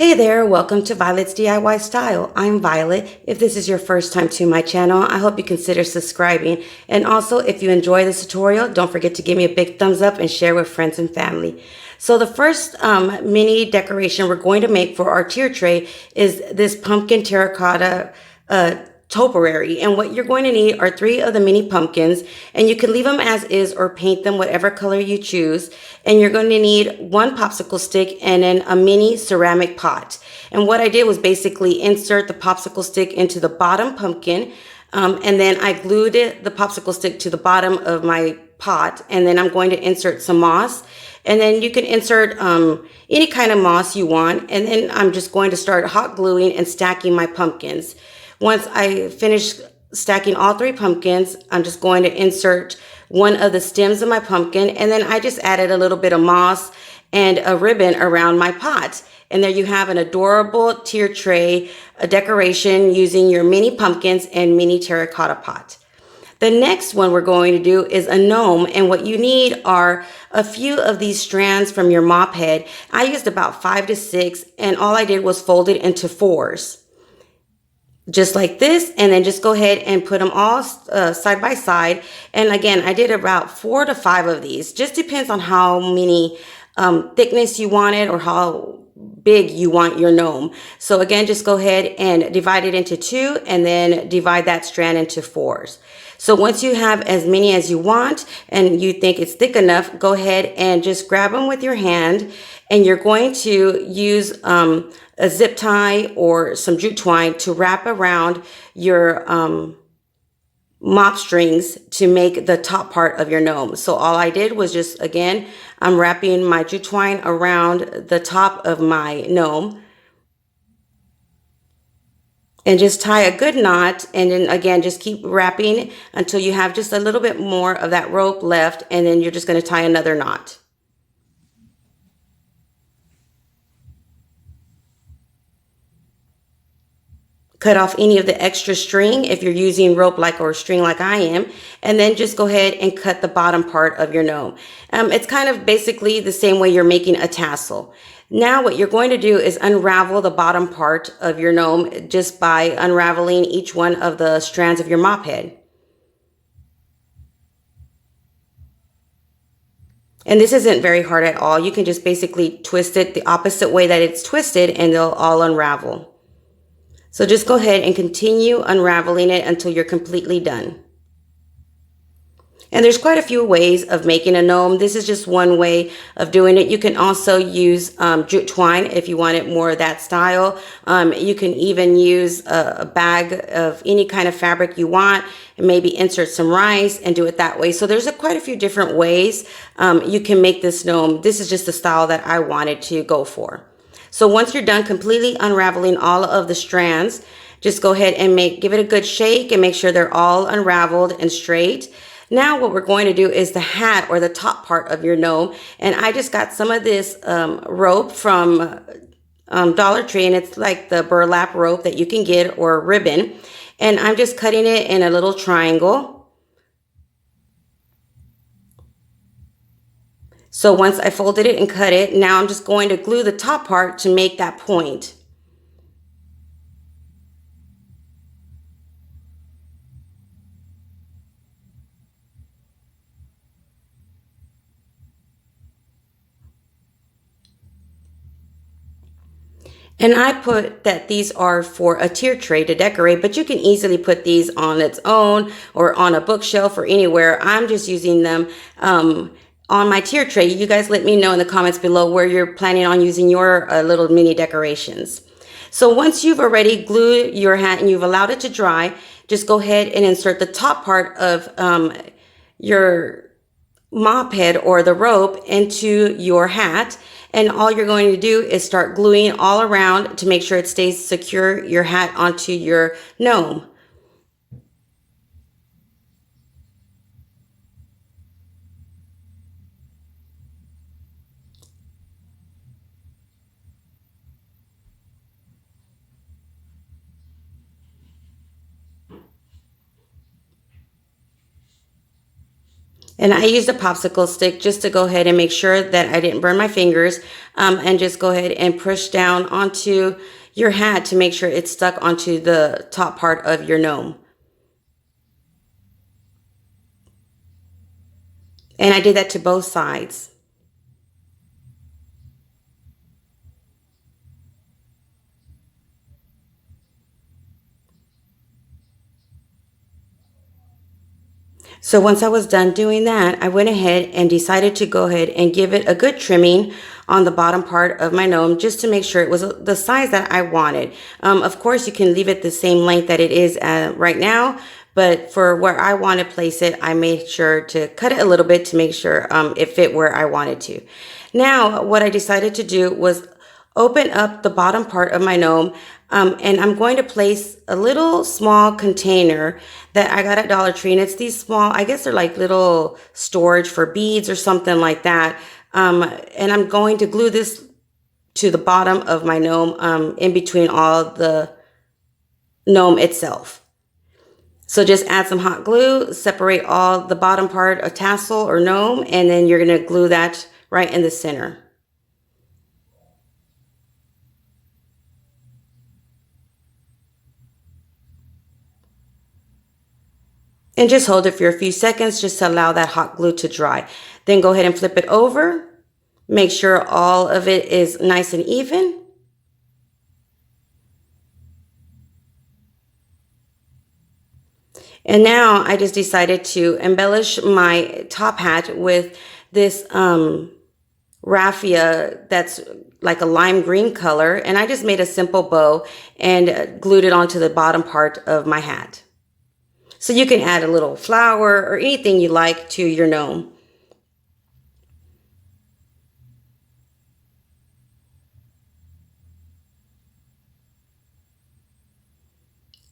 Hey there, welcome to Violet's DIY Style. I'm Violet. If this is your first time to my channel, I hope you consider subscribing. And also, if you enjoy this tutorial, don't forget to give me a big thumbs up and share with friends and family. So the first mini decoration we're going to make for our tier tray is this pumpkin terracotta topiary. And what you're going to need are 3 of the mini pumpkins, and you can leave them as is or paint them whatever color you choose. And you're going to need 1 popsicle stick and then a mini ceramic pot. And what I did was basically insert the popsicle stick into the bottom pumpkin, and then I glued the popsicle stick to the bottom of my pot, and then I'm going to insert some moss. And then you can insert any kind of moss you want, and then I'm just going to start hot gluing and stacking my pumpkins. Once I finish stacking all 3 pumpkins, I'm just going to insert one of the stems of my pumpkin, and then I just added a little bit of moss and a ribbon around my pot. And there you have an adorable tier tray, a decoration using your mini pumpkins and mini terracotta pot. The next one we're going to do is a gnome, and what you need are a few of these strands from your mop head. I used about 5 to 6, and all I did was fold it into 4s. Just like this, and then just go ahead and put them all side by side. And again, I did about 4 to 5 of these. Just depends on how many thickness you want it or how big you want your gnome. So again, just go ahead and divide it into 2, and then divide that strand into 4s. So once you have as many as you want and you think it's thick enough, go ahead and just grab them with your hand, and you're going to use a zip tie or some jute twine to wrap around your mop strings to make the top part of your gnome. So all I did was just, again, I'm wrapping my jute twine around the top of my gnome. And just tie a good knot, and then again, just keep wrapping until you have just a little bit more of that rope left, and then you're just going to tie another knot. Cut off any of the extra string if you're using rope like or string like I am, and then just go ahead and cut the bottom part of your gnome. It's kind of basically the same way you're making a tassel. Now what you're going to do is unravel the bottom part of your gnome just by unraveling each one of the strands of your mop head. And this isn't very hard at all. You can just basically twist it the opposite way that it's twisted, and they'll all unravel. So just go ahead and continue unraveling it until you're completely done. And there's quite a few ways of making a gnome. This is just one way of doing it. You can also use jute twine if you want it more of that style. You can even use a bag of any kind of fabric you want, and maybe insert some rice and do it that way. So there's quite a few different ways you can make this gnome. This is just the style that I wanted to go for. So once you're done completely unraveling all of the strands, just go ahead and give it a good shake and make sure they're all unraveled and straight. Now what we're going to do is the hat or the top part of your gnome. And I just got some of this rope from Dollar Tree, and it's like the burlap rope that you can get, or a ribbon. And I'm just cutting it in a little triangle. So once I folded it and cut it, now I'm just going to glue the top part to make that point. And I put that these are for a tier tray to decorate, but you can easily put these on its own or on a bookshelf or anywhere. I'm just using them on my tier tray. You guys let me know in the comments below where you're planning on using your little mini decorations. So once you've already glued your hat and you've allowed it to dry, just go ahead and insert the top part of your mop head or the rope into your hat. And all you're going to do is start gluing all around to make sure it stays secure your hat onto your gnome. And I used a popsicle stick just to go ahead and make sure that I didn't burn my fingers, and just go ahead and push down onto your hat to make sure it's stuck onto the top part of your gnome. And I did that to both sides. So once I was done doing that, I went ahead and decided to go ahead and give it a good trimming on the bottom part of my gnome just to make sure it was the size that I wanted. Of course, you can leave it the same length that it is right now, but for where I want to place it, I made sure to cut it a little bit to make sure it fit where I wanted to. Now, what I decided to do was open up the bottom part of my gnome, and I'm going to place a little small container that I got at Dollar Tree, and it's these small, I guess they're like little storage for beads or something like that. And I'm going to glue this to the bottom of my gnome, in between all the gnome itself. So just add some hot glue, separate all the bottom part of tassel or gnome, and then you're going to glue that right in the center. And just hold it for a few seconds just to allow that hot glue to dry. Then go ahead and flip it over. Make sure all of it is nice and even. And now I just decided to embellish my top hat with this raffia that's like a lime green color. And I just made a simple bow and glued it onto the bottom part of my hat. So you can add a little flower or anything you like to your gnome.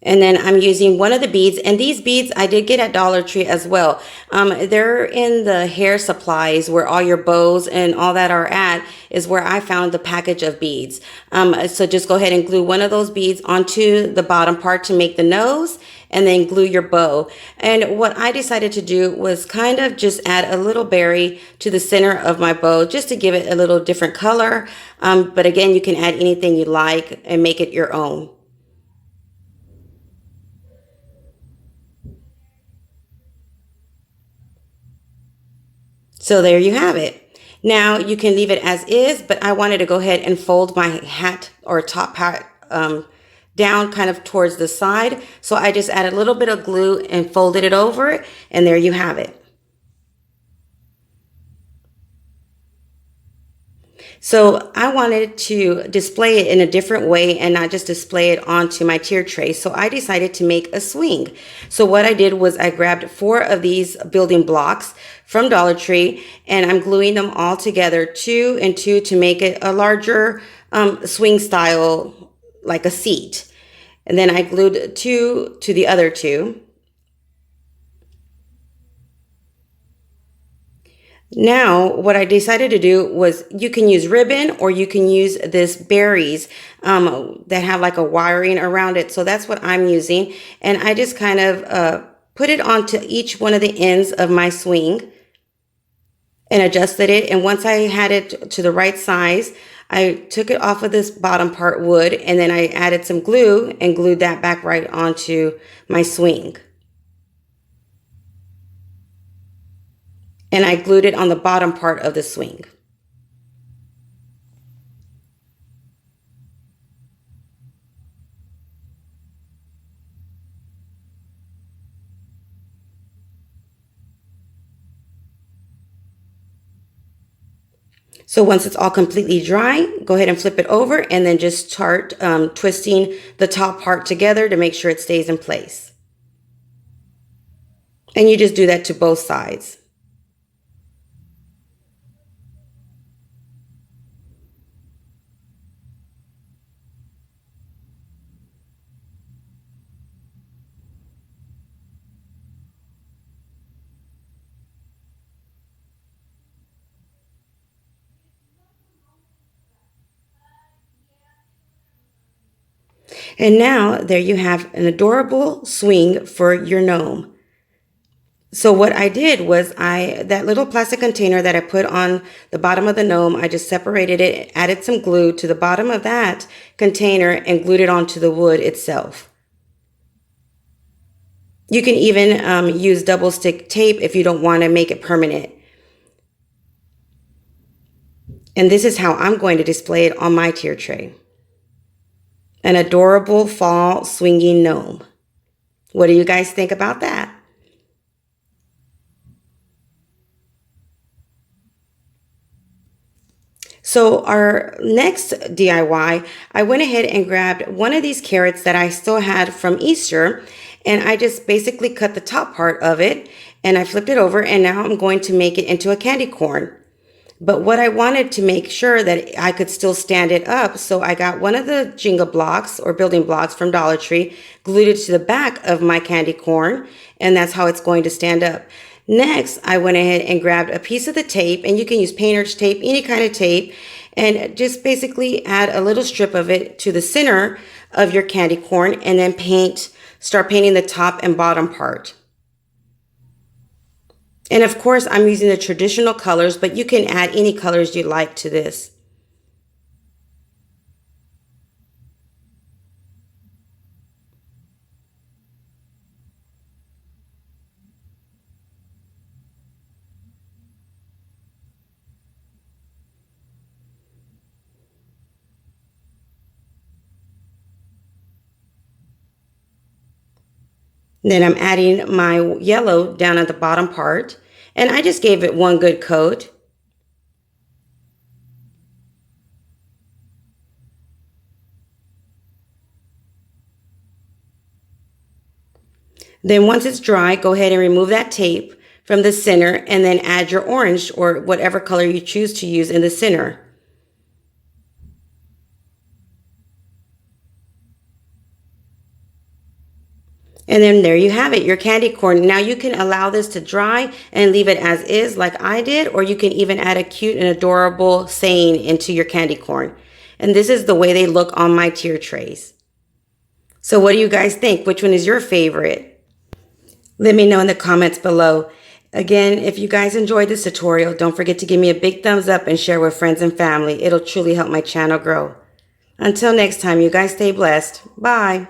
And then I'm using one of the beads, and these beads I did get at Dollar Tree as well. They're in the hair supplies where all your bows and all that are at, is where I found the package of beads. So just go ahead and glue one of those beads onto the bottom part to make the nose, and then glue your bow. And what I decided to do was kind of just add a little berry to the center of my bow just to give it a little different color. But again, you can add anything you like and make it your own. So there you have it. Now you can leave it as is, but I wanted to go ahead and fold my hat or top hat down kind of towards the side. So I just added a little bit of glue and folded it over, and there you have it. So I wanted to display it in a different way and not just display it onto my tier tray. So I decided to make a swing. So what I did was I grabbed 4 of these building blocks from Dollar Tree, and I'm gluing them all together 2 and 2 to make it a larger swing style, like a seat. And then I glued 2 to the other 2. Now, what I decided to do was, you can use ribbon or you can use this berries that have like a wiring around it. So that's what I'm using. And I just kind of put it onto each one of the ends of my swing and adjusted it. And once I had it to the right size, I took it off of this bottom part wood, and then I added some glue and glued that back right onto my swing. And I glued it on the bottom part of the swing. So once it's all completely dry, go ahead and flip it over and then just start twisting the top part together to make sure it stays in place. And you just do that to both sides. And now there you have an adorable swing for your gnome. So what I did was that little plastic container that I put on the bottom of the gnome, I just separated it, added some glue to the bottom of that container and glued it onto the wood itself. You can even use double stick tape if you don't want to make it permanent. And this is how I'm going to display it on my tier tray. An adorable fall swinging gnome. What do you guys think about that? So our next DIY, I went ahead and grabbed one of these carrots that I still had from Easter, and I just basically cut the top part of it and I flipped it over, and now I'm going to make it into a candy corn. But what I wanted to make sure that I could still stand it up, so I got one of the Jenga blocks or building blocks from Dollar Tree, glued it to the back of my candy corn, and that's how it's going to stand up. Next, I went ahead and grabbed a piece of the tape, and you can use painter's tape, any kind of tape, and just basically add a little strip of it to the center of your candy corn, and then start painting the top and bottom part. And of course, I'm using the traditional colors, but you can add any colors you like to this. Then I'm adding my yellow down at the bottom part, and I just gave it one good coat. Then once it's dry, go ahead and remove that tape from the center and then add your orange or whatever color you choose to use in the center. And then there you have it, your candy corn. Now you can allow this to dry and leave it as is like I did, or you can even add a cute and adorable saying into your candy corn. And this is the way they look on my tier trays. So what do you guys think? Which one is your favorite? Let me know in the comments below. Again, if you guys enjoyed this tutorial, don't forget to give me a big thumbs up and share with friends and family. It'll truly help my channel grow. Until next time, you guys stay blessed. Bye.